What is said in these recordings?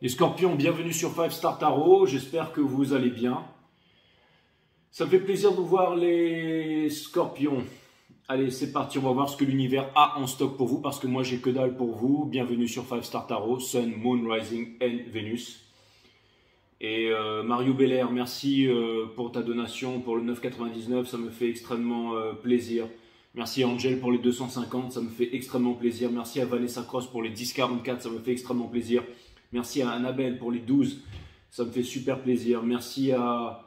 Les scorpions, bienvenue sur 5 Star Tarot, j'espère que vous allez bien. Ça me fait plaisir de vous voir les scorpions. Allez, c'est parti, on va voir ce que l'univers a en stock pour vous, parce que moi j'ai que dalle pour vous. Bienvenue sur 5 Star Tarot, Sun, Moon, Rising and Venus. Et Mario Belair, merci pour ta donation, pour le 9,99, ça me fait extrêmement plaisir. Merci à Angel pour les 250, ça me fait extrêmement plaisir. Merci à Vanessa Cross pour les 10,44, ça me fait extrêmement plaisir. Merci à Annabelle pour les 12, ça me fait super plaisir. Merci à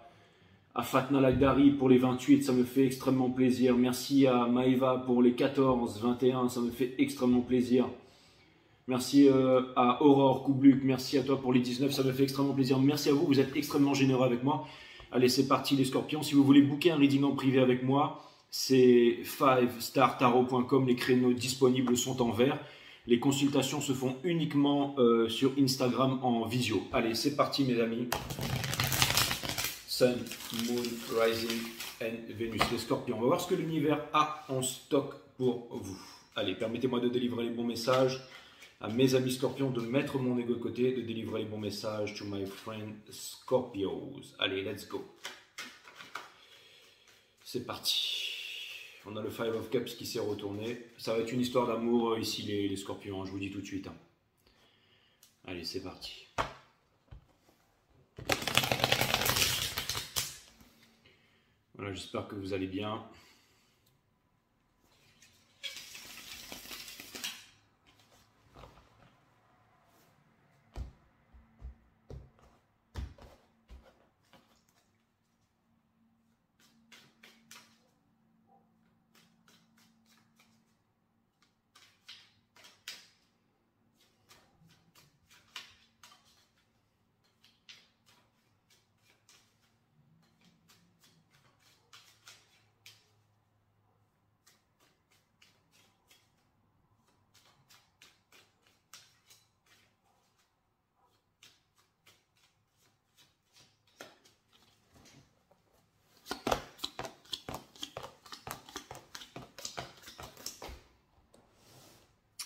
Fatna Lagdari pour les 28, ça me fait extrêmement plaisir. Merci à Maïva pour les 14, 21, ça me fait extrêmement plaisir. Merci à Aurore Koubluc, merci à toi pour les 19, ça me fait extrêmement plaisir. Merci à vous, vous êtes extrêmement généreux avec moi. Allez, c'est parti les scorpions. Si vous voulez booker un reading en privé avec moi, c'est 5startarot.com, les créneaux disponibles sont en vert. Les consultations se font uniquement sur Instagram en visio. Allez, c'est parti mes amis. Sun, Moon, Rising and Venus, les scorpions. On va voir ce que l'univers a en stock pour vous. Allez, permettez-moi de délivrer les bons messages à mes amis scorpions, de mettre mon ego de côté, de délivrer les bons messages to my friend Scorpios. Allez, let's go. C'est parti. On a le Five of Cups qui s'est retourné. Ça va être une histoire d'amour ici les scorpions, je vous dis tout de suite. Allez, c'est parti. Voilà, j'espère que vous allez bien.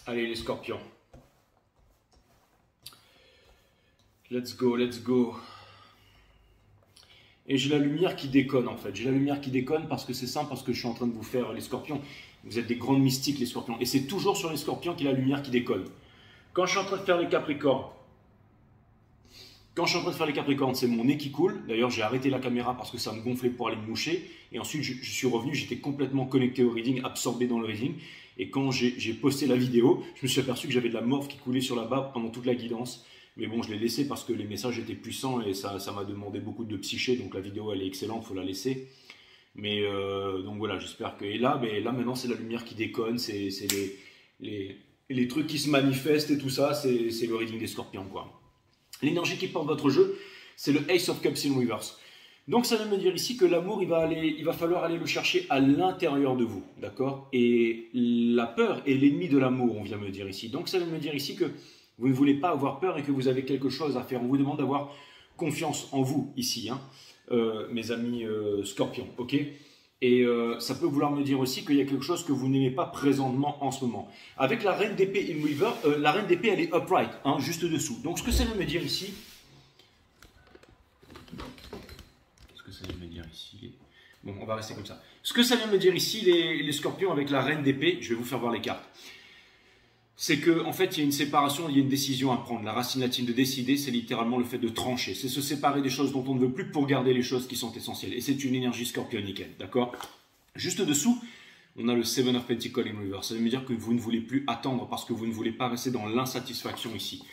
Allez les scorpions. Let's go, let's go. Et j'ai la lumière qui déconne en fait. J'ai la lumière qui déconne parce que c'est simple, parce que je suis en train de vous faire les scorpions. Vous êtes des grandes mystiques les scorpions. Et c'est toujours sur les scorpions qu'il y a la lumière qui déconne. Quand je suis en train de faire les capricornes, c'est mon nez qui coule. D'ailleurs, j'ai arrêté la caméra parce que ça me gonflait pour aller me moucher. Et ensuite, je suis revenu, j'étais complètement connecté au reading, absorbé dans le reading. Et quand j'ai posté la vidéo, je me suis aperçu que j'avais de la morve qui coulait sur la barbe pendant toute la guidance. Mais bon, je l'ai laissé parce que les messages étaient puissants et ça m'a demandé beaucoup de psyché. Donc la vidéo, elle est excellente, il faut la laisser. Mais donc voilà, j'espère que... Et là, maintenant, c'est la lumière qui déconne, c'est les trucs qui se manifestent et tout ça, c'est le reading des scorpions, quoi. L'énergie qui porte votre jeu, c'est le Ace of Cups in Reverse. Donc ça veut me dire ici que l'amour, il va falloir aller le chercher à l'intérieur de vous, d'accord? Et la peur est l'ennemi de l'amour, on vient me dire ici. Donc ça veut me dire ici que vous ne voulez pas avoir peur et que vous avez quelque chose à faire. On vous demande d'avoir confiance en vous ici, hein, mes amis scorpions, ok? Et ça peut vouloir me dire aussi qu'il y a quelque chose que vous n'aimez pas présentement en ce moment. Avec la reine d'épée in reverse, la reine d'épée elle est upright, hein, juste dessous. Donc ce que ça veut me dire ici, bon, on va rester comme ça. Ce que ça vient me dire ici, les scorpions avec la reine d'épée, je vais vous faire voir les cartes. C'est qu'en fait, il y a une séparation, il y a une décision à prendre. La racine latine de décider, c'est littéralement le fait de trancher. C'est se séparer des choses dont on ne veut plus pour garder les choses qui sont essentielles. Et c'est une énergie scorpionique, d'accord? Juste dessous, on a le Seven of Pentacles in Reverse. Ça veut me dire que vous ne voulez plus attendre parce que vous ne voulez pas rester dans l'insatisfaction ici.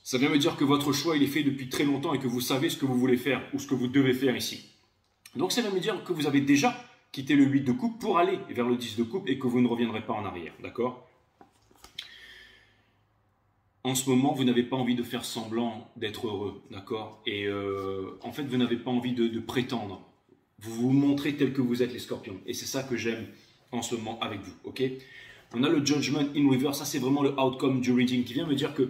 Ça vient me dire que votre choix, il est fait depuis très longtemps et que vous savez ce que vous voulez faire ou ce que vous devez faire ici. Donc ça veut me dire que vous avez déjà quitté le 8 de coupe pour aller vers le 10 de coupe et que vous ne reviendrez pas en arrière, d'accord? En ce moment, vous n'avez pas envie de faire semblant d'être heureux, d'accord? Et en fait, vous n'avez pas envie de prétendre. Vous vous montrez tel que vous êtes, les scorpions. Et c'est ça que j'aime en ce moment avec vous, ok? On a le Judgment in Reverse. Ça, c'est vraiment le outcome du reading qui vient me dire que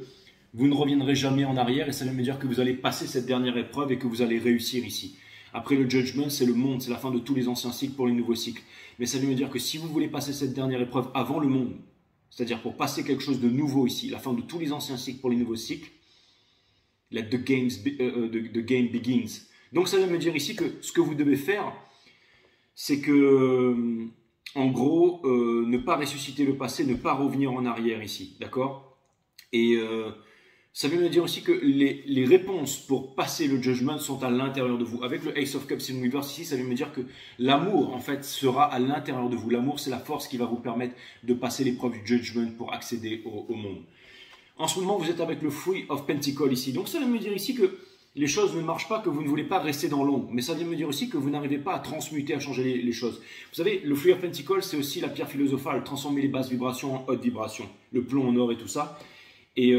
vous ne reviendrez jamais en arrière. Et ça vient me dire que vous allez passer cette dernière épreuve et que vous allez réussir ici. Après le Judgment, c'est le monde. C'est la fin de tous les anciens cycles pour les nouveaux cycles. Mais ça vient me dire que si vous voulez passer cette dernière épreuve avant le monde, c'est-à-dire pour passer quelque chose de nouveau ici, la fin de tous les anciens cycles pour les nouveaux cycles, Let the game begins. Donc ça veut me dire ici que ce que vous devez faire, c'est que, en gros, ne pas ressusciter le passé, ne pas revenir en arrière ici, d'accord? Et ça veut me dire aussi que les réponses pour passer le judgment sont à l'intérieur de vous. Avec le Ace of Cups in Reverse ici, ça veut me dire que l'amour, en fait, sera à l'intérieur de vous. L'amour, c'est la force qui va vous permettre de passer l'épreuve du judgment pour accéder au monde. En ce moment, vous êtes avec le Three of Pentacles ici. Donc ça veut me dire ici que les choses ne marchent pas, que vous ne voulez pas rester dans l'ombre. Mais ça vient me dire aussi que vous n'arrivez pas à transmuter, à changer les choses. Vous savez, le Three of Pentacles, c'est aussi la pierre philosophale, transformer les basses vibrations en hautes vibrations. Le plomb en or et tout ça. Et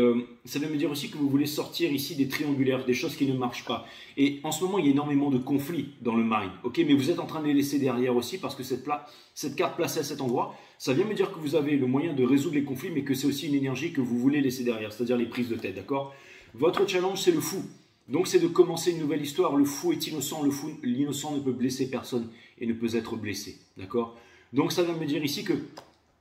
ça veut me dire aussi que vous voulez sortir ici des triangulaires, des choses qui ne marchent pas. Et en ce moment, il y a énormément de conflits dans le mind. Okay, mais vous êtes en train de les laisser derrière aussi parce que cette carte placée à cet endroit, ça vient me dire que vous avez le moyen de résoudre les conflits, mais que c'est aussi une énergie que vous voulez laisser derrière, c'est-à-dire les prises de tête, d'accord? Votre challenge, c'est le fou. Donc, c'est de commencer une nouvelle histoire. Le fou est innocent. L'innocent ne peut blesser personne et ne peut être blessé, d'accord? Donc, ça vient me dire ici que,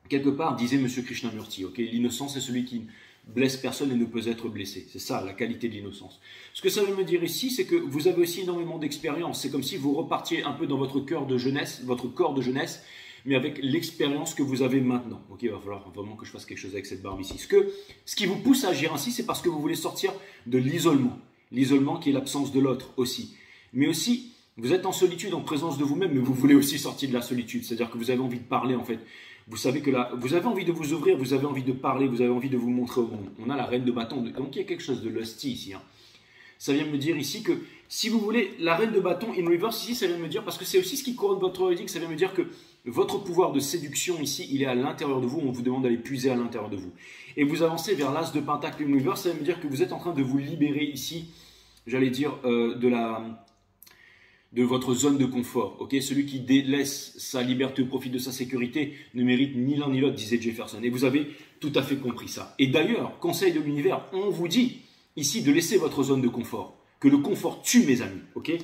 quelque part, disait M. Krishnamurti, okay, l'innocent, c'est celui qui blesse personne et ne peut être blessé. C'est ça, la qualité de l'innocence. Ce que ça veut me dire ici, c'est que vous avez aussi énormément d'expérience. C'est comme si vous repartiez un peu dans votre cœur de jeunesse, votre corps de jeunesse, mais avec l'expérience que vous avez maintenant. Ok, il va falloir vraiment que je fasse quelque chose avec cette barbe ici. Ce qui vous pousse à agir ainsi, c'est parce que vous voulez sortir de l'isolement. L'isolement qui est l'absence de l'autre aussi. Mais aussi, vous êtes en solitude, en présence de vous-même, mais vous voulez aussi sortir de la solitude. C'est-à-dire que vous avez envie de parler, en fait. Vous savez que là, vous avez envie de vous ouvrir, vous avez envie de parler, vous avez envie de vous montrer au monde. On a la reine de bâton, donc il y a quelque chose de lusty ici. Hein. Ça vient me dire ici que, si vous voulez, la reine de bâton in reverse ici, ça vient me dire, parce que c'est aussi ce qui couronne votre reading, ça vient me dire que votre pouvoir de séduction ici, il est à l'intérieur de vous, on vous demande d'aller puiser à l'intérieur de vous. Et vous avancez vers l'as de pentacle in reverse, ça vient me dire que vous êtes en train de vous libérer ici, j'allais dire, de votre zone de confort. Okay, celui qui délaisse sa liberté au profit de sa sécurité ne mérite ni l'un ni l'autre, disait Jefferson. Et vous avez tout à fait compris ça. Et d'ailleurs, conseil de l'univers, on vous dit ici de laisser votre zone de confort. Que le confort tue, mes amis. Okay,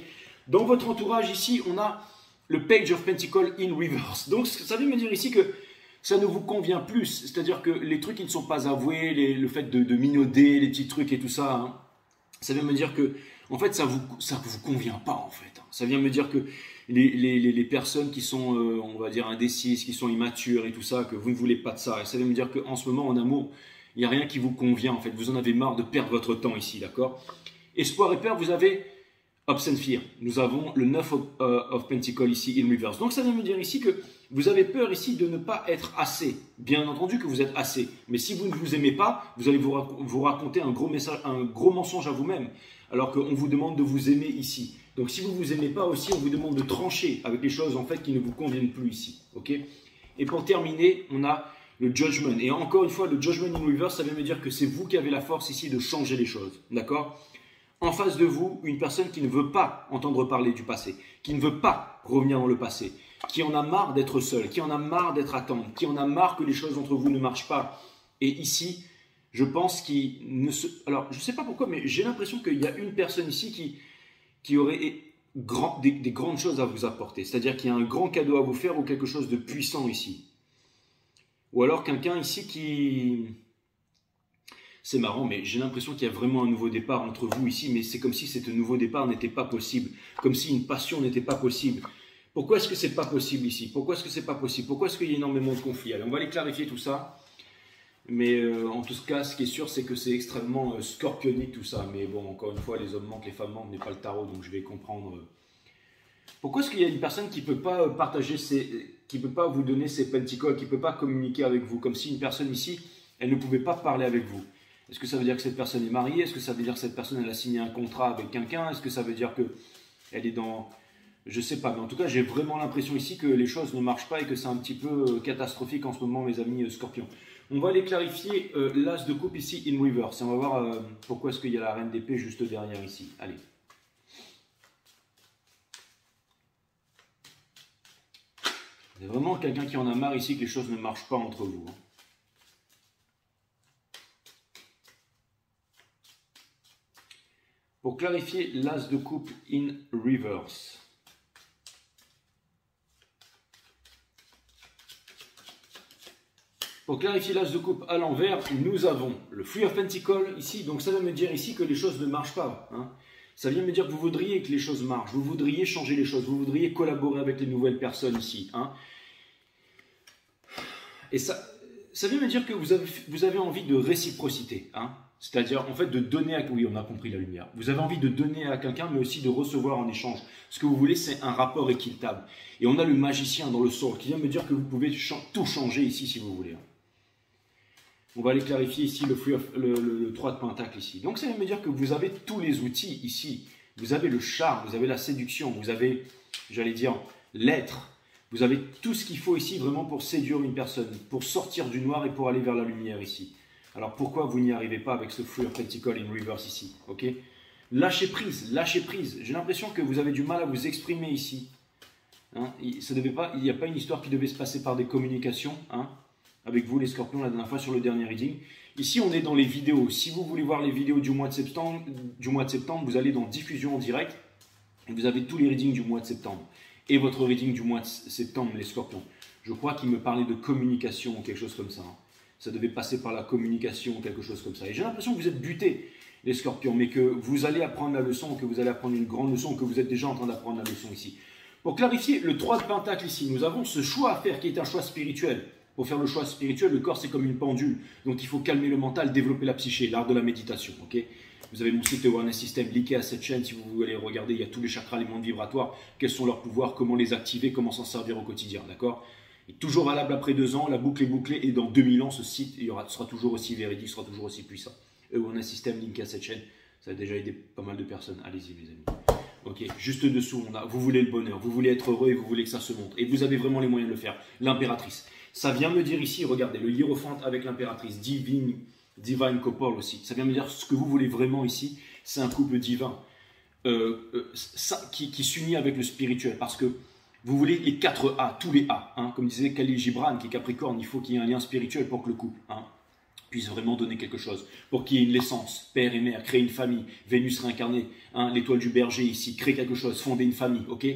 dans votre entourage ici, on a le Page of Pentacles in reverse. Donc ça veut me dire ici que ça ne vous convient plus. C'est-à-dire que les trucs qui ne sont pas avoués, le fait de minauder, les petits trucs et tout ça, hein, ça veut me dire que en fait, ça vous convient pas, en fait. Ça vient me dire que les personnes qui sont, on va dire, indécises, qui sont immatures et tout ça, que vous ne voulez pas de ça. Et ça vient me dire qu'en ce moment, en amour, il n'y a rien qui vous convient, en fait. Vous en avez marre de perdre votre temps ici, d'accord? Espoir et peur, vous avez Hopes and Fear. Nous avons le 9 of Pentacles ici, in reverse. Donc, ça vient me dire ici que vous avez peur ici de ne pas être assez. Bien entendu que vous êtes assez. Mais si vous ne vous aimez pas, vous allez vous raconter un gros mensonge à vous-même. Alors qu'on vous demande de vous aimer ici. Donc si vous ne vous aimez pas aussi, on vous demande de trancher avec les choses en fait qui ne vous conviennent plus ici. Okay, et pour terminer, on a le Judgment. Et encore une fois, le Judgment in Reverse, ça veut me dire que c'est vous qui avez la force ici de changer les choses. D'accord? En face de vous, une personne qui ne veut pas entendre parler du passé, qui ne veut pas revenir dans le passé, qui en a marre d'être seul, qui en a marre d'être attendre, qui en a marre que les choses entre vous ne marchent pas. Et ici, je pense qu'il ne se... Alors, je ne sais pas pourquoi, mais j'ai l'impression qu'il y a une personne ici qui aurait des grandes choses à vous apporter. C'est-à-dire qu'il y a un grand cadeau à vous faire ou quelque chose de puissant ici. Ou alors quelqu'un ici qui... C'est marrant, mais j'ai l'impression qu'il y a vraiment un nouveau départ entre vous ici, mais c'est comme si ce nouveau départ n'était pas possible. Comme si une passion n'était pas possible. Pourquoi est-ce que c'est pas possible ici? Pourquoi est-ce que c'est pas possible? Pourquoi est-ce qu'il y a énormément de conflits? Allez, on va aller clarifier tout ça. Mais en tout cas, ce qui est sûr, c'est que c'est extrêmement scorpionique tout ça. Mais bon, encore une fois, les hommes mentent, les femmes mentent, n'est pas le tarot, donc je vais comprendre. Pourquoi est-ce qu'il y a une personne qui ne peut pas partager qui ne peut pas vous donner ses pentacles, qui ne peut pas communiquer avec vous, comme si une personne ici, elle ne pouvait pas parler avec vous? Est-ce que ça veut dire que cette personne est mariée? Est-ce que ça veut dire que cette personne, elle a signé un contrat avec quelqu'un? Est-ce que ça veut dire qu'elle est dans... Je ne sais pas, mais en tout cas, j'ai vraiment l'impression ici que les choses ne marchent pas et que c'est un petit peu catastrophique en ce moment, mes amis scorpions. On va aller clarifier l'as de coupe ici in reverse. On va voir pourquoi est-ce qu'il y a la reine d'épée juste derrière ici. Allez. Il y a vraiment quelqu'un qui en a marre ici que les choses ne marchent pas entre vous. Hein. Pour clarifier l'as de coupe in reverse. Pour clarifier l'as de coupe à l'envers, nous avons le Three of Pentacles ici. Donc ça veut me dire ici que les choses ne marchent pas. Hein. Ça vient me dire que vous voudriez que les choses marchent, vous voudriez changer les choses, vous voudriez collaborer avec les nouvelles personnes ici. Hein. Et ça vient me dire que vous avez envie de réciprocité. Hein. C'est-à-dire, en fait, de donner à... Oui, on a compris la lumière. Vous avez envie de donner à quelqu'un, mais aussi de recevoir en échange. Ce que vous voulez, c'est un rapport équitable. Et on a le magicien dans le sort qui vient me dire que vous pouvez tout changer ici, si vous voulez. On va aller clarifier ici le 3 de Pentacle ici. Donc, ça vient me dire que vous avez tous les outils ici. Vous avez le charme, vous avez la séduction, vous avez, j'allais dire, l'être. Vous avez tout ce qu'il faut ici vraiment pour séduire une personne, pour sortir du noir et pour aller vers la lumière ici. Alors pourquoi vous n'y arrivez pas avec ce Three of Pentacles in reverse ici, ok? Lâchez prise, lâchez prise. J'ai l'impression que vous avez du mal à vous exprimer ici. Hein? Il n'y a pas une histoire qui devait se passer par des communications, hein? Avec vous les scorpions la dernière fois sur le dernier reading. Ici on est dans les vidéos. Si vous voulez voir les vidéos du mois de septembre, vous allez dans diffusion en direct et vous avez tous les readings du mois de septembre. Et votre reading du mois de septembre, les scorpions. Je crois qu'il me parlait de communication ou quelque chose comme ça. Hein. Ça devait passer par la communication, quelque chose comme ça. Et j'ai l'impression que vous êtes butés, les scorpions, mais que vous allez apprendre la leçon, que vous allez apprendre une grande leçon, que vous êtes déjà en train d'apprendre la leçon ici. Pour clarifier, le 3 de Pentacle ici, nous avons ce choix à faire qui est un choix spirituel. Pour faire le choix spirituel, le corps c'est comme une pendule. Donc il faut calmer le mental, développer la psyché, l'art de la méditation. Okay, vous avez mon site Awareness System, liké à cette chaîne si vous voulez regarder. Il y a tous les chakras, les mondes vibratoires, quels sont leurs pouvoirs, comment les activer, comment s'en servir au quotidien. D'accord? Toujours valable après 2 ans, la boucle est bouclée et dans 2000 ans, ce site sera toujours aussi véridique, sera toujours aussi puissant. Awareness System, link à cette chaîne, ça a déjà aidé pas mal de personnes. Allez-y mes amis. Ok, juste dessous, vous voulez le bonheur, vous voulez être heureux et vous voulez que ça se montre. Et vous avez vraiment les moyens de le faire. L'impératrice. Ça vient me dire ici, regardez, le hiérophante avec l'impératrice, divine couple aussi. Ça vient me dire ce que vous voulez vraiment ici, c'est un couple divin qui s'unit avec le spirituel. Parce que vous voulez les 4 A, tous les A. Hein, comme disait Khalil Gibran, qui est Capricorne, il faut qu'il y ait un lien spirituel pour que le couple puisse vraiment donner quelque chose. Pour qu'il y ait une naissance, père et mère, créer une famille, Vénus réincarnée, l'étoile du berger ici, créer quelque chose, fonder une famille, ok?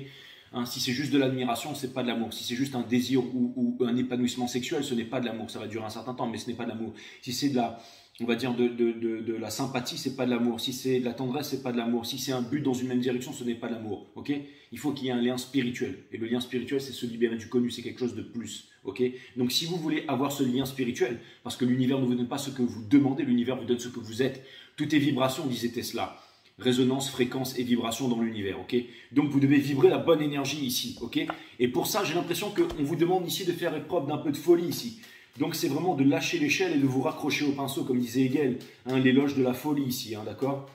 Si c'est juste de l'admiration, ce n'est pas de l'amour. Si c'est juste un désir ou un épanouissement sexuel, ce n'est pas de l'amour. Ça va durer un certain temps, mais ce n'est pas de l'amour. Si c'est de la, on va dire de la sympathie, ce n'est pas de l'amour. Si c'est de la tendresse, ce n'est pas de l'amour. Si c'est un but dans une même direction, ce n'est pas de l'amour. Okay, il faut qu'il y ait un lien spirituel. Et le lien spirituel, c'est se libérer du connu, c'est quelque chose de plus. Okay, donc si vous voulez avoir ce lien spirituel, parce que l'univers ne vous donne pas ce que vous demandez, l'univers vous donne ce que vous êtes. Tout est vibration, disait Tesla. Résonance, fréquence et vibration dans l'univers, ok? Donc vous devez vibrer la bonne énergie ici, ok? Et pour ça, j'ai l'impression qu'on vous demande ici de faire preuve d'un peu de folie ici. Donc c'est vraiment de lâcher l'échelle et de vous raccrocher au pinceau, comme disait Hegel, l'éloge de la folie ici, d'accord?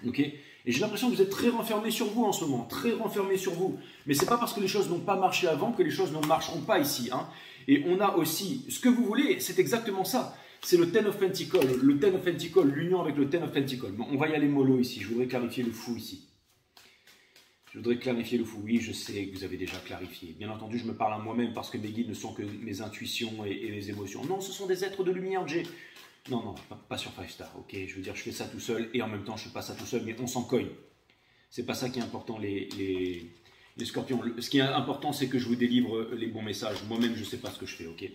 Ok? Et j'ai l'impression que vous êtes très renfermé sur vous en ce moment, très renfermé sur vous. Mais c'est pas parce que les choses n'ont pas marché avant que les choses ne marcheront pas ici, hein? Et on a aussi, ce que vous voulez, c'est exactement ça. C'est le Ten of Pentacles, l'union avec le Ten of Pentacles. Bon, on va y aller mollo ici, je voudrais clarifier le fou ici. Je voudrais clarifier le fou, oui, je sais que vous avez déjà clarifié. Bien entendu, je me parle à moi-même parce que mes guides ne sont que mes intuitions et mes émotions. Non, ce sont des êtres de lumière, Jay. Non, pas sur 5 Star, ok? Je veux dire, je fais ça tout seul et en même temps, je ne fais pas ça tout seul, mais on s'en cogne. C'est pas ça qui est important, les scorpions. Ce qui est important, c'est que je vous délivre les bons messages. Moi-même, je ne sais pas ce que je fais, ok?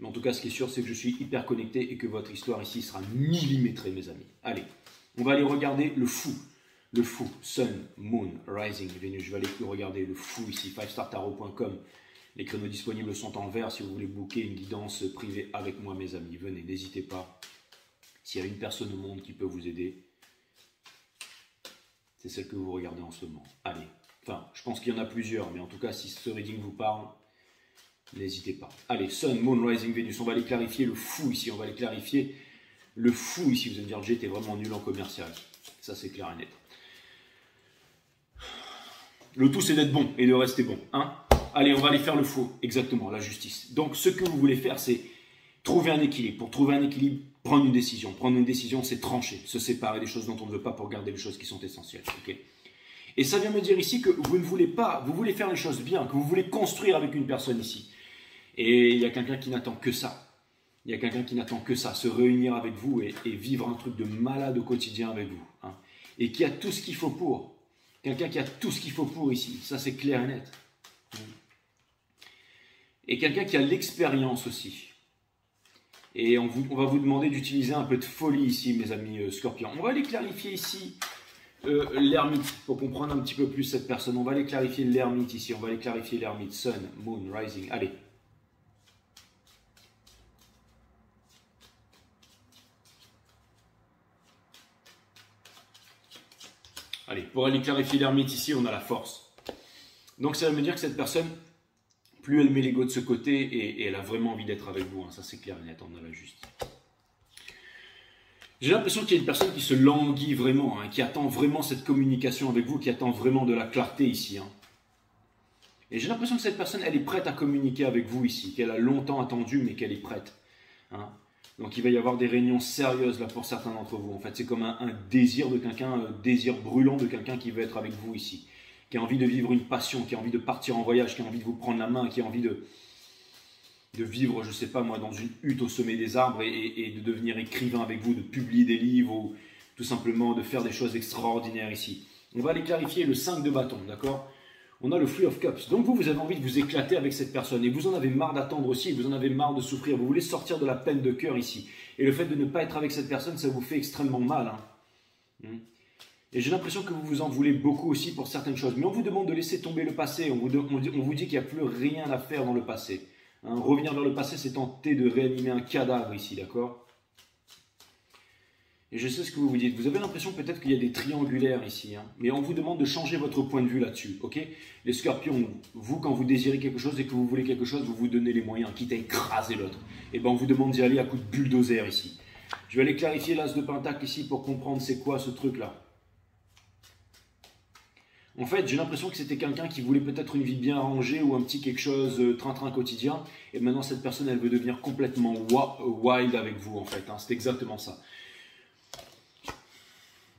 Mais en tout cas, ce qui est sûr, c'est que je suis hyper connecté et que votre histoire ici sera millimétrée, mes amis. Allez, on va aller regarder le fou. Le fou, Sun, Moon, Rising, Vénus. Je vais aller regarder le fou ici, 5startarot.com. Les créneaux disponibles sont en vert si vous voulez booker une guidance privée avec moi, mes amis. Venez, n'hésitez pas. S'il y a une personne au monde qui peut vous aider, c'est celle que vous regardez en ce moment. Allez, enfin, je pense qu'il y en a plusieurs, mais en tout cas, si ce reading vous parle, n'hésitez pas. Allez, Sun, Moon, Rising, Vénus. On va aller clarifier le fou ici. On va aller clarifier le fou ici. Vous allez me dire, Jay, t'es vraiment nul en commercial. Ça, c'est clair et net. Le tout, c'est d'être bon et de rester bon. Hein? Allez, on va aller faire le faux. Exactement, la justice. Donc, ce que vous voulez faire, c'est trouver un équilibre. Pour trouver un équilibre, prendre une décision. Prendre une décision, c'est trancher, se séparer des choses dont on ne veut pas pour garder les choses qui sont essentielles. Okay? Et ça vient me dire ici que vous ne voulez pas, vous voulez faire les choses bien, que vous voulez construire avec une personne ici. Et il y a quelqu'un qui n'attend que ça. Il y a quelqu'un qui n'attend que ça, se réunir avec vous et vivre un truc de malade au quotidien avec vous. Hein? Et qui a tout ce qu'il faut pour. Quelqu'un qui a tout ce qu'il faut pour ici. Ça, c'est clair et net. Et quelqu'un qui a l'expérience aussi. Et on va vous demander d'utiliser un peu de folie ici, mes amis scorpions. On va aller clarifier ici l'ermite, pour comprendre un petit peu plus cette personne. On va aller clarifier l'ermite ici, on va aller clarifier l'ermite. Sun, Moon, Rising, allez. Allez, pour aller clarifier l'ermite ici, on a la force. Donc ça veut dire que cette personne, plus elle met l'ego de ce côté, et elle a vraiment envie d'être avec vous, hein, ça c'est clair et net, on a la juste. J'ai l'impression qu'il y a une personne qui se languit vraiment, hein, qui attend vraiment cette communication avec vous, qui attend vraiment de la clarté ici. Hein. Et j'ai l'impression que cette personne, elle est prête à communiquer avec vous ici, qu'elle a longtemps attendu, mais qu'elle est prête. Hein. Donc il va y avoir des réunions sérieuses là pour certains d'entre vous. En fait, c'est comme un désir de quelqu'un, un désir brûlant de quelqu'un qui veut être avec vous ici, qui a envie de vivre une passion, qui a envie de partir en voyage, qui a envie de vous prendre la main, qui a envie de vivre, je ne sais pas moi, dans une hutte au sommet des arbres et de devenir écrivain avec vous, de publier des livres ou tout simplement de faire des choses extraordinaires ici. On va aller clarifier le 5 de bâton, d'accord? On a le Three of Cups. Donc vous avez envie de vous éclater avec cette personne et vous en avez marre d'attendre aussi, vous en avez marre de souffrir, vous voulez sortir de la peine de cœur ici. Et le fait de ne pas être avec cette personne, ça vous fait extrêmement mal. Hein. Et j'ai l'impression que vous vous en voulez beaucoup aussi pour certaines choses. Mais on vous demande de laisser tomber le passé, on vous dit qu'il n'y a plus rien à faire dans le passé. Hein, revenir vers le passé, c'est tenter de réanimer un cadavre ici, d'accord? Et je sais ce que vous vous dites. Vous avez l'impression peut-être qu'il y a des triangulaires ici. Hein, mais on vous demande de changer votre point de vue là-dessus, ok? Les scorpions, vous, quand vous désirez quelque chose et que vous voulez quelque chose, vous vous donnez les moyens, quitte à écraser l'autre. Et bien on vous demande d'y aller à coup de bulldozer ici. Je vais aller clarifier l'as de pentacle ici pour comprendre c'est quoi ce truc-là. En fait, j'ai l'impression que c'était quelqu'un qui voulait peut-être une vie bien rangée ou un petit quelque chose train-train quotidien. Et maintenant, cette personne, elle veut devenir complètement wild avec vous, en fait. Hein, c'est exactement ça.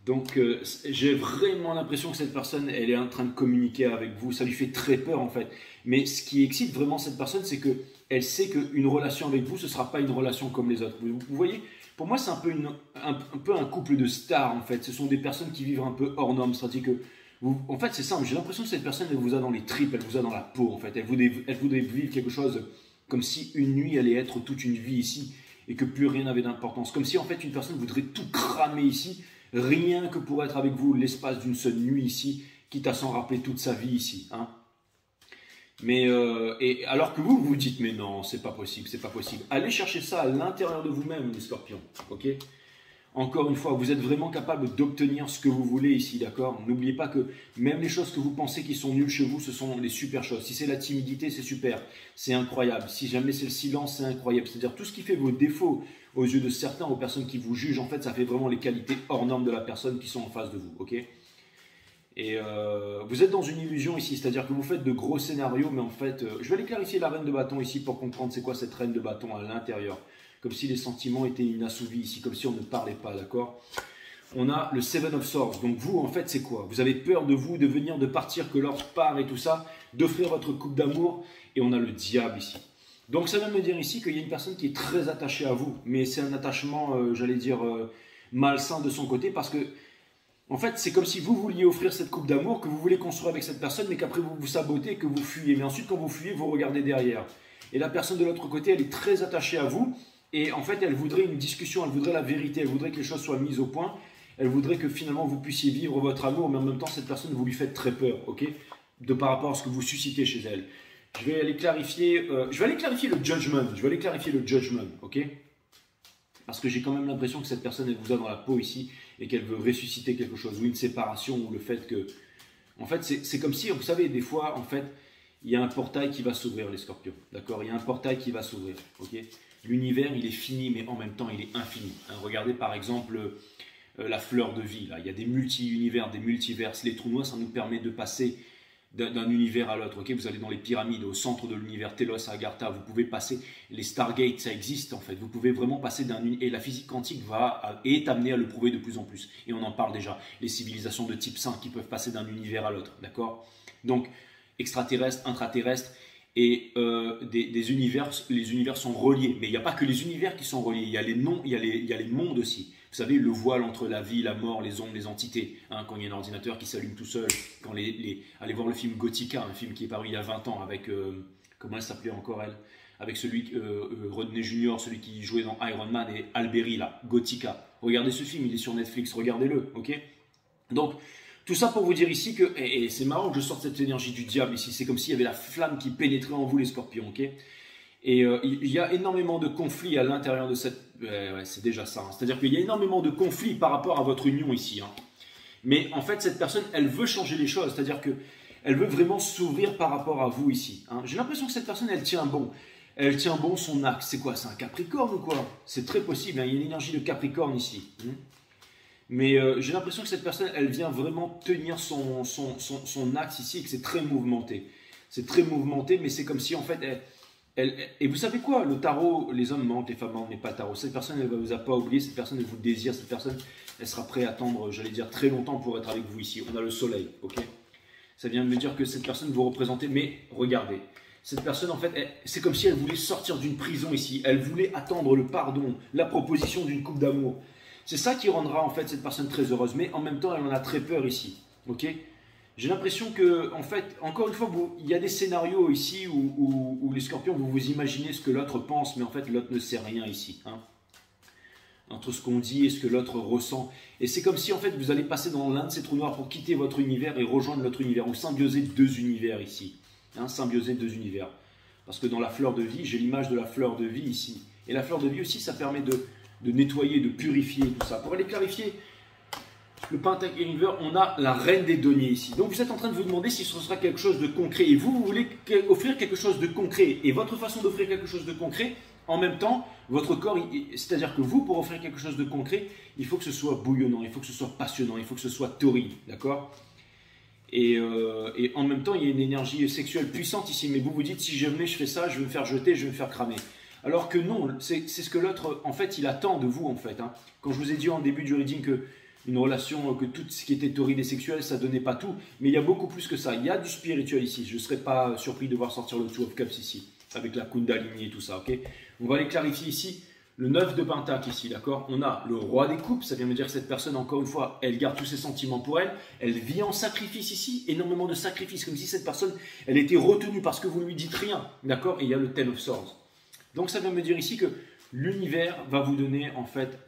Donc, j'ai vraiment l'impression que cette personne, elle est en train de communiquer avec vous. Ça lui fait très peur, en fait. Mais ce qui excite vraiment cette personne, c'est qu'elle sait qu'une relation avec vous, ce ne sera pas une relation comme les autres. Vous voyez, pour moi, c'est un peu un couple de stars, en fait. Ce sont des personnes qui vivent un peu hors normes. C'est-à-dire que en fait, c'est simple, j'ai l'impression que cette personne, elle vous a dans les tripes, elle vous a dans la peau, en fait. Elle voudrait vivre quelque chose comme si une nuit allait être toute une vie ici et que plus rien n'avait d'importance. Comme si, en fait, une personne voudrait tout cramer ici, rien que pour être avec vous l'espace d'une seule nuit ici, quitte à s'en rappeler toute sa vie ici. Hein. Mais, et alors que vous vous dites, mais non, c'est pas possible, c'est pas possible. Allez chercher ça à l'intérieur de vous-même, les scorpions, ok? Encore une fois, vous êtes vraiment capable d'obtenir ce que vous voulez ici, d'accord? N'oubliez pas que même les choses que vous pensez qui sont nulles chez vous, ce sont les super choses. Si c'est la timidité, c'est super, c'est incroyable. Si jamais c'est le silence, c'est incroyable. C'est-à-dire tout ce qui fait vos défauts aux yeux de certains, aux personnes qui vous jugent, en fait, ça fait vraiment les qualités hors normes de la personne qui sont en face de vous, ok? Et vous êtes dans une illusion ici, c'est-à-dire que vous faites de gros scénarios, mais en fait, je vais aller clarifier la reine de bâton ici pour comprendre c'est quoi cette reine de bâton à l'intérieur. Comme si les sentiments étaient inassouvis ici, comme si on ne parlait pas, d'accord? On a le Seven of Swords. Donc vous, en fait, c'est quoi? Vous avez peur de vous, de venir, de partir, que l'or part et tout ça, d'offrir votre coupe d'amour. Et on a le diable ici. Donc ça vient me dire ici qu'il y a une personne qui est très attachée à vous. Mais c'est un attachement, j'allais dire, malsain de son côté. Parce que, en fait, c'est comme si vous vouliez offrir cette coupe d'amour, que vous voulez construire avec cette personne, mais qu'après vous vous sabotez, que vous fuyez. Mais ensuite, quand vous fuyez, vous regardez derrière. Et la personne de l'autre côté, elle est très attachée à vous. Et en fait, elle voudrait une discussion, elle voudrait la vérité, elle voudrait que les choses soient mises au point, elle voudrait que finalement vous puissiez vivre votre amour, mais en même temps, cette personne, vous lui faites très peur, ok? De par rapport à ce que vous suscitez chez elle. Je vais aller clarifier le judgment, ok? Parce que j'ai quand même l'impression que cette personne, elle vous a dans la peau ici, et qu'elle veut ressusciter quelque chose, ou une séparation, ou le fait que... En fait, c'est comme si, vous savez, des fois, en fait, il y a un portail qui va s'ouvrir, les scorpions, d'accord? Il y a un portail qui va s'ouvrir, ok? L'univers, il est fini, mais en même temps, il est infini. Hein, regardez par exemple la fleur de vie. Là. Il y a des multi-univers, des multiverses. Les trous noirs, ça nous permet de passer d'un univers à l'autre. Okay, vous allez dans les pyramides, au centre de l'univers, Telos, Agartha. Vous pouvez passer, les Stargates, ça existe en fait. Vous pouvez vraiment passer d'un univers. Et la physique quantique est amenée à le prouver de plus en plus. Et on en parle déjà. Les civilisations de type 5 qui peuvent passer d'un univers à l'autre. D'accord? Donc, extraterrestres, intraterrestres. Et des univers, les univers sont reliés. Mais il n'y a pas que les univers qui sont reliés, il y a les mondes aussi. Vous savez, le voile entre la vie, la mort, les ondes, les entités. Hein, quand il y a un ordinateur qui s'allume tout seul. Quand allez voir le film Gothica, un film qui est paru il y a 20 ans avec... comment elle s'appelait encore elle? avec celui, Rodney Junior, celui qui jouait dans Iron Man, et Alberi, là, Gothica. Regardez ce film, il est sur Netflix, regardez-le, ok? Donc, tout ça pour vous dire ici que, et c'est marrant que je sorte cette énergie du diable ici, c'est comme s'il y avait la flamme qui pénétrait en vous les scorpions, ok? Et il y a énormément de conflits à l'intérieur de cette... ouais, c'est déjà ça, hein. C'est-à-dire qu'il y a énormément de conflits par rapport à votre union ici, hein. Mais en fait, cette personne, elle veut changer les choses, c'est-à-dire que elle veut vraiment s'ouvrir par rapport à vous ici, hein. J'ai l'impression que cette personne, elle tient bon. Elle tient bon son axe. C'est quoi? C'est un Capricorne ou quoi? C'est très possible, hein. Il y a une énergie de Capricorne ici, hein. Mais j'ai l'impression que cette personne, elle vient vraiment tenir son axe ici et que c'est très mouvementé. C'est très mouvementé, mais c'est comme si en fait, et vous savez quoi? Le tarot, les hommes mentent, les femmes mentent, mais pas le tarot. Cette personne, elle ne vous a pas oublié, cette personne, elle vous désire, cette personne, elle sera prête à attendre, j'allais dire, très longtemps pour être avec vous ici. On a le soleil, ok? Ça vient de me dire que cette personne vous représentez, mais regardez. Cette personne, en fait, c'est comme si elle voulait sortir d'une prison ici. Elle voulait attendre le pardon, la proposition d'une coupe d'amour. C'est ça qui rendra en fait cette personne très heureuse, mais en même temps elle en a très peur ici, ok? J'ai l'impression que, en fait, encore une fois, il y a des scénarios ici où les scorpions, vous imaginez ce que l'autre pense, mais en fait l'autre ne sait rien ici, hein? Entre ce qu'on dit et ce que l'autre ressent. Et c'est comme si en fait vous allez passer dans l'un de ces trous noirs pour quitter votre univers et rejoindre l'autre univers, ou symbioser deux univers ici, hein? Symbioser deux univers. Parce que dans la fleur de vie, j'ai l'image de la fleur de vie ici. Et la fleur de vie aussi, ça permet de nettoyer, de purifier tout ça. Pour aller clarifier le Pentacle River, on a la reine des deniers ici. Donc vous êtes en train de vous demander si ce sera quelque chose de concret. Et vous voulez offrir quelque chose de concret. Et votre façon d'offrir quelque chose de concret, en même temps, votre corps, c'est-à-dire que vous, pour offrir quelque chose de concret, il faut que ce soit bouillonnant, il faut que ce soit passionnant, il faut que ce soit torride, d'accord? Et en même temps, il y a une énergie sexuelle puissante ici. Mais vous vous dites, si jamais je fais ça, je vais me faire jeter, je vais me faire cramer. Alors que non, c'est ce que l'autre, en fait, il attend de vous, en fait, hein. Quand je vous ai dit en début du reading que une relation, que tout ce qui était torride et sexuel, ça donnait pas tout, mais il y a beaucoup plus que ça. Il y a du spirituel ici. Je ne serais pas surpris de voir sortir le Two of Cups ici, avec la Kundalini et tout ça, ok? On va aller clarifier ici le 9 de Pentacle ici, d'accord? On a le roi des coupes, ça vient me dire que cette personne, encore une fois, elle garde tous ses sentiments pour elle, elle vit en sacrifice ici, énormément de sacrifices, comme si cette personne, elle était retenue parce que vous ne lui dites rien, d'accord? Et il y a le Ten of Swords. Donc ça vient me dire ici que l'univers va vous donner en fait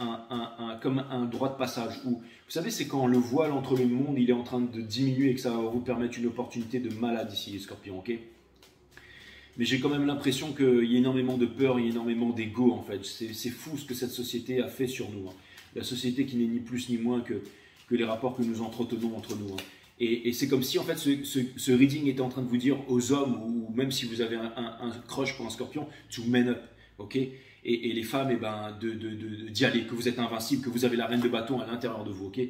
comme un droit de passage. Où, vous savez, c'est quand le voile entre le monde il est en train de diminuer et que ça va vous permettre une opportunité de malade ici, les scorpions, ok? Mais j'ai quand même l'impression qu'il y a énormément de peur, il y a énormément d'ego en fait. C'est fou ce que cette société a fait sur nous, hein. La société qui n'est ni plus ni moins que les rapports que nous entretenons entre nous, hein. Et c'est comme si en fait ce reading était en train de vous dire aux hommes, ou même si vous avez un crush pour un scorpion, to man up, ok? Et les femmes, eh ben, d'y aller, que vous êtes invincible, que vous avez la reine de bâton à l'intérieur de vous, ok?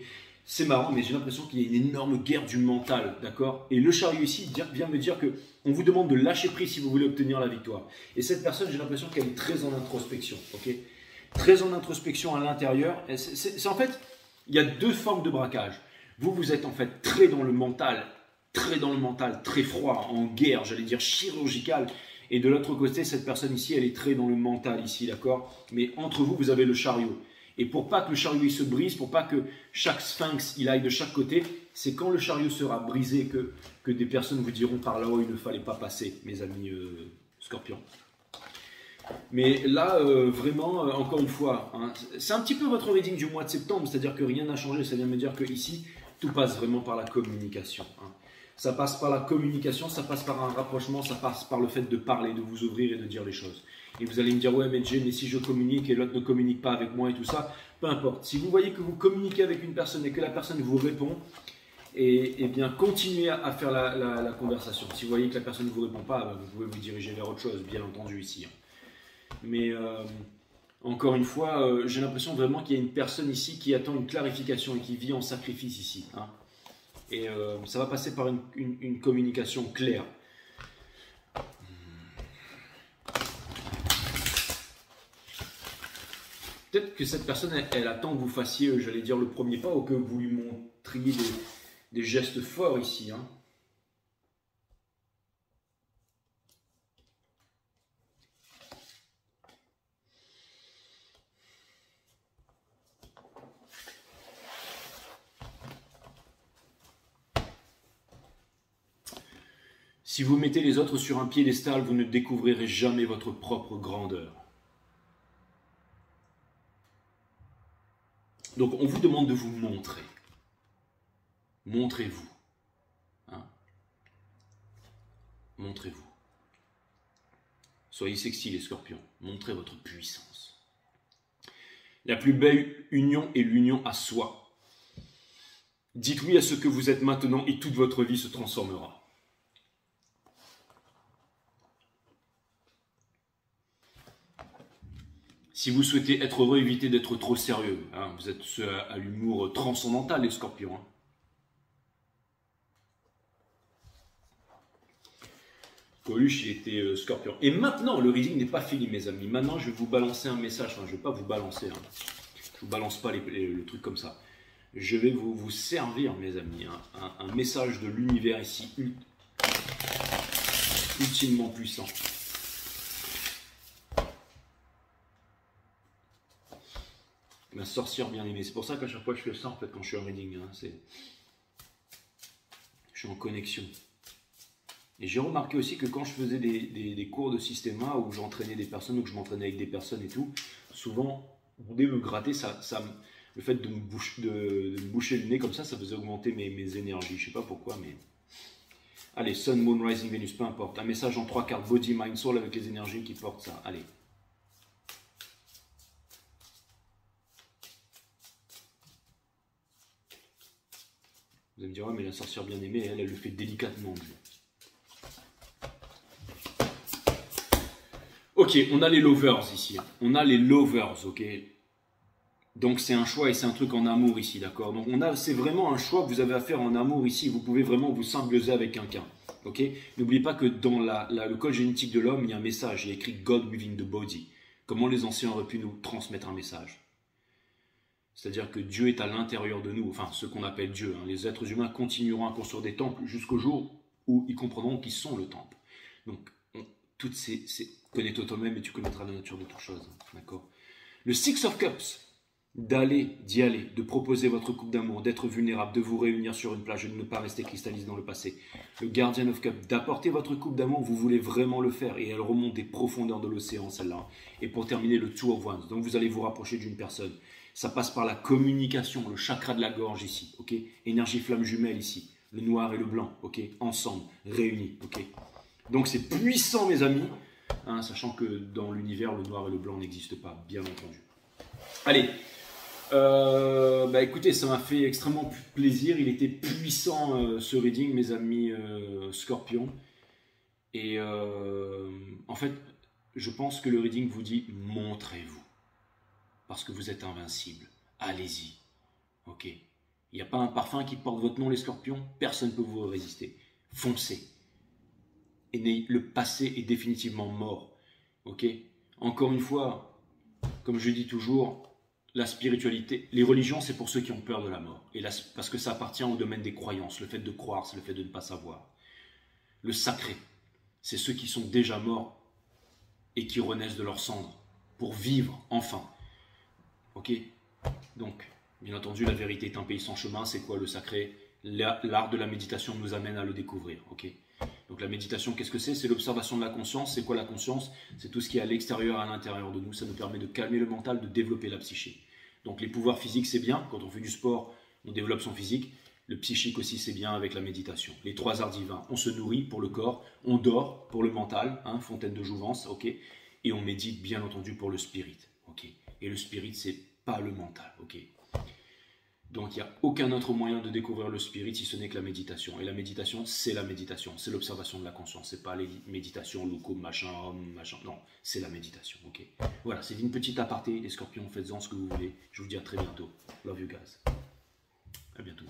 C'est marrant, mais j'ai l'impression qu'il y a une énorme guerre du mental, d'accord? Et le chariot ici vient me dire que on vous demande de lâcher prise si vous voulez obtenir la victoire. Et cette personne, j'ai l'impression qu'elle est très en introspection, ok? Très en introspection à l'intérieur. C'est en fait, il y a deux formes de braquage. Vous êtes en fait très dans le mental, très froid, en guerre, j'allais dire chirurgical. Et de l'autre côté, cette personne ici, elle est très dans le mental ici, d'accord? Mais entre vous, vous avez le chariot. Et pour pas que le chariot il se brise, pour pas que chaque sphinx il aille de chaque côté, c'est quand le chariot sera brisé que des personnes vous diront par là-haut il ne fallait pas passer, mes amis scorpions. Mais là, vraiment, encore une fois, hein, c'est un petit peu votre reading du mois de septembre, c'est-à-dire que rien n'a changé, ça vient me dire que ici, tout passe vraiment par la communication, hein. Ça passe par la communication, ça passe par un rapprochement, ça passe par le fait de parler, de vous ouvrir et de dire les choses. Et vous allez me dire, ouais, mais Jay, mais si je communique et l'autre ne communique pas avec moi et tout ça, peu importe. Si vous voyez que vous communiquez avec une personne et que la personne vous répond, et bien continuez à faire la conversation. Si vous voyez que la personne ne vous répond pas, vous pouvez vous diriger vers autre chose, bien entendu ici, hein. Mais encore une fois, j'ai l'impression vraiment qu'il y a une personne ici qui attend une clarification et qui vit en sacrifice ici, hein. Et ça va passer par une communication claire. Peut-être que cette personne, elle attend que vous fassiez, j'allais dire, le premier pas ou que vous lui montriez des gestes forts ici, hein. Si vous mettez les autres sur un piédestal, vous ne découvrirez jamais votre propre grandeur. Donc on vous demande de vous montrer. Montrez-vous. Hein? Montrez-vous. Soyez sexy les scorpions. Montrez votre puissance. La plus belle union est l'union à soi. Dites oui à ce que vous êtes maintenant et toute votre vie se transformera. Si vous souhaitez être heureux, évitez d'être trop sérieux. Hein. Vous êtes ceux à l'humour transcendantal, les scorpions. Hein. Coluche, il était scorpion. Et maintenant, le reading n'est pas fini, mes amis. Maintenant, je vais vous balancer un message. Enfin, je ne vais pas vous balancer. Hein. Je ne vous balance pas le truc comme ça. Je vais vous servir, mes amis, hein, un message de l'univers ici, ultimement puissant. Ma sorcière bien-aimée. C'est pour ça qu'à chaque fois, je fais ça, en fait, quand je suis en reading. Hein, je suis en connexion. Et j'ai remarqué aussi que quand je faisais des cours de systéma où j'entraînais des personnes, ou que je m'entraînais avec des personnes et tout, souvent, dès me gratter, le fait de me boucher le nez comme ça faisait augmenter mes énergies. Je ne sais pas pourquoi, mais... Allez, Sun, Moon, Rising, Venus, peu importe. Un message en 3 cartes, Body, Mind, Soul, avec les énergies qui portent ça. Allez. Vous allez me dire, ouais, mais la sorcière bien-aimée, elle le fait délicatement. Ok, on a les lovers ici. On a les lovers, ok. Donc c'est un choix et c'est un truc en amour ici, d'accord. Donc c'est vraiment un choix que vous avez à faire en amour ici. Vous pouvez vraiment vous symbioser avec quelqu'un, ok. N'oubliez pas que dans le code génétique de l'homme, il y a un message. Il y a écrit God within the body. Comment les anciens auraient pu nous transmettre un message? C'est-à-dire que Dieu est à l'intérieur de nous, enfin ce qu'on appelle Dieu. Hein. Les êtres humains continueront à construire des temples jusqu'au jour où ils comprendront qu'ils sont le temple. Donc, toutes connais-toi toi-même et tu connaîtras la nature de toute chose. D'accord. Le Six of Cups, d'y aller, de proposer votre coupe d'amour, d'être vulnérable, de vous réunir sur une plage et de ne pas rester cristallisé dans le passé. Le Guardian of Cups, d'apporter votre coupe d'amour, vous voulez vraiment le faire et elle remonte des profondeurs de l'océan, celle-là. Et pour terminer, le Two of Wands, donc vous allez vous rapprocher d'une personne. Ça passe par la communication, le chakra de la gorge ici, ok. Énergie flamme jumelle ici, le noir et le blanc, ok. Ensemble, réunis, ok. Donc c'est puissant, mes amis, hein, sachant que dans l'univers, le noir et le blanc n'existent pas, bien entendu. Allez, écoutez, ça m'a fait extrêmement plaisir. Il était puissant ce reading, mes amis scorpions. Et en fait, je pense que le reading vous dit montrez-vous. Parce que vous êtes invincible. Allez-y. Ok. Il n'y a pas un parfum qui porte votre nom, les scorpions. Personne ne peut vous résister. Foncez. Et le passé est définitivement mort. Ok. Encore une fois, comme je dis toujours, la spiritualité, les religions, c'est pour ceux qui ont peur de la mort. Et parce que ça appartient au domaine des croyances. Le fait de croire, c'est le fait de ne pas savoir. Le sacré, c'est ceux qui sont déjà morts et qui renaissent de leurs cendres pour vivre enfin. Ok, donc, bien entendu, la vérité est un pays sans chemin. C'est quoi le sacré? L'art de la méditation nous amène à le découvrir. Ok, donc la méditation, qu'est-ce que c'est? C'est l'observation de la conscience. C'est quoi la conscience? C'est tout ce qui est à l'extérieur, à l'intérieur de nous. Ça nous permet de calmer le mental, de développer la psyché. Donc les pouvoirs physiques, c'est bien. Quand on fait du sport, on développe son physique. Le psychique aussi, c'est bien avec la méditation. Les 3 arts divins. On se nourrit pour le corps, on dort pour le mental, hein, fontaine de jouvence, ok. Et on médite, bien entendu, pour le spirit, ok. Et le spirit, c'est pas le mental, ok. Donc il n'y a aucun autre moyen de découvrir le spirit si ce n'est que la méditation. Et la méditation, c'est l'observation de la conscience. C'est pas les méditations, loukoum, machin, non, c'est la méditation, ok. Voilà, c'est une petite aparté, les scorpions, faites-en ce que vous voulez. Je vous dis à très bientôt. Love you guys. À bientôt.